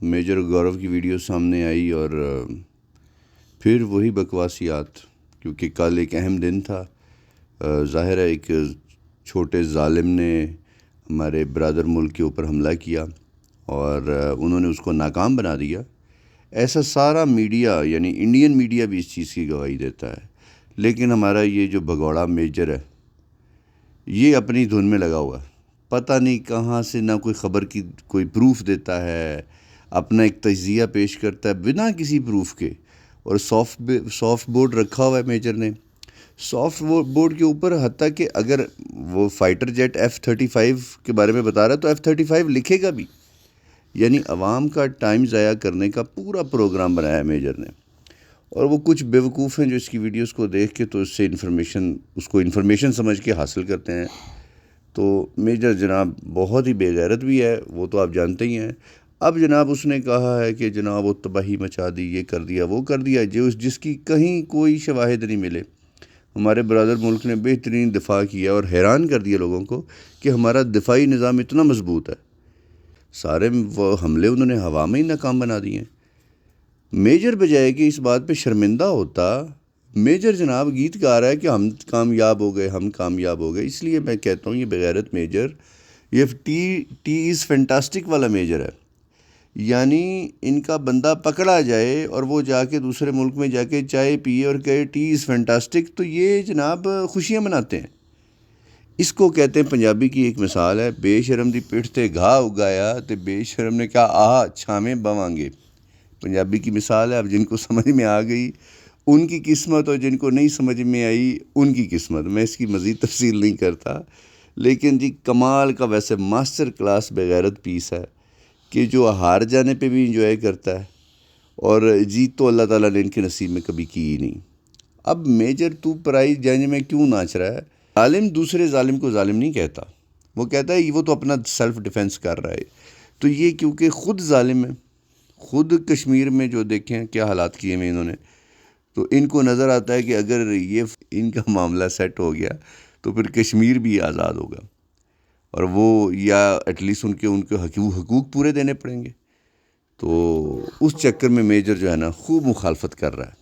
Major گورو کی video سامنے آئی اور پھر وہی بکواسیات، کیونکہ کل ایک اہم دن تھا۔ ظاہر ہے ایک چھوٹے ظالم نے ہمارے برادر ملک کے اوپر حملہ کیا اور انہوں نے اس کو ناکام بنا دیا۔ ایسا سارا میڈیا، یعنی انڈین میڈیا بھی اس چیز کی گواہی دیتا ہے، لیکن ہمارا یہ جو بھگوڑا میجر ہے یہ اپنی دھن میں لگا ہوا ہے۔ پتہ نہیں کہاں سے نہ کوئی خبر کی کوئی پروف دیتا ہے، اپنا ایک تجزیہ پیش کرتا ہے بنا کسی پروف کے، اور سافٹ بورڈ رکھا ہوا ہے میجر نے۔ سافٹ بورڈ کے اوپر حتیٰ کہ اگر وہ فائٹر جیٹ F-35 کے بارے میں بتا رہا ہے تو F-35 لکھے گا بھی، یعنی عوام کا ٹائم ضائع کرنے کا پورا پروگرام بنایا ہے میجر نے۔ اور وہ کچھ بیوقوف ہیں جو اس کی ویڈیوز کو دیکھ کے تو اس کو انفارمیشن سمجھ کے حاصل کرتے ہیں۔ تو میجر جناب بہت ہی بے غیرت بھی ہے، وہ تو آپ جانتے ہی ہیں۔ اب جناب اس نے کہا ہے کہ جناب وہ تباہی مچا دی، یہ کر دیا وہ کر دیا، جس کی کہیں کوئی شواہد نہیں ملے۔ ہمارے برادر ملک نے بہترین دفاع کیا اور حیران کر دیا لوگوں کو کہ ہمارا دفاعی نظام اتنا مضبوط ہے۔ سارے وہ حملے انہوں نے ہوا میں ہی ناکام بنا دیے ہیں۔ میجر بجائے کہ اس بات پہ شرمندہ ہوتا، میجر جناب گیت گا رہا ہے کہ ہم کامیاب ہو گئے، ہم کامیاب ہو گئے۔ اس لیے میں کہتا ہوں یہ بغیرت میجر، یہ ٹی از فینٹاسٹک والا میجر ہے۔ یعنی ان کا بندہ پکڑا جائے اور وہ جا کے دوسرے ملک میں جا کے چائے پیے اور کہے ٹی از فینٹاسٹک، تو یہ جناب خوشیاں مناتے ہیں۔ اس کو کہتے ہیں، پنجابی کی ایک مثال ہے، بے شرم دی پیٹھ تے گھا اگایا تے بے شرم نے کہا آہ چھامیں بوانگے۔ پنجابی کی مثال ہے، اب جن کو سمجھ میں آ گئی ان کی قسمت، اور جن کو نہیں سمجھ میں آئی ان کی قسمت۔ میں اس کی مزید تفصیل نہیں کرتا، لیکن جی کمال کا ویسے ماسٹر کلاس بغیرت پیس ہے کہ جو ہار جانے پہ بھی انجوائے کرتا ہے، اور جیت تو اللہ تعالیٰ نے ان کے نصیب میں کبھی کی ہی نہیں۔ اب میجر تو پرائی جنج میں کیوں ناچ رہا ہے؟ ظالم دوسرے ظالم کو ظالم نہیں کہتا، وہ کہتا ہے وہ تو اپنا سیلف ڈیفینس کر رہا ہے۔ تو یہ کیونکہ خود ظالم ہے، خود کشمیر میں جو دیکھیں کیا حالات کیے ہیں انہوں نے، تو ان کو نظر آتا ہے کہ اگر یہ ان کا معاملہ سیٹ ہو گیا تو پھر کشمیر بھی آزاد ہوگا، اور وہ یا ایٹ لیسٹ ان کے حقوق پورے دینے پڑیں گے۔ تو اس چکر میں میجر جو ہے نا خوب مخالفت کر رہا ہے۔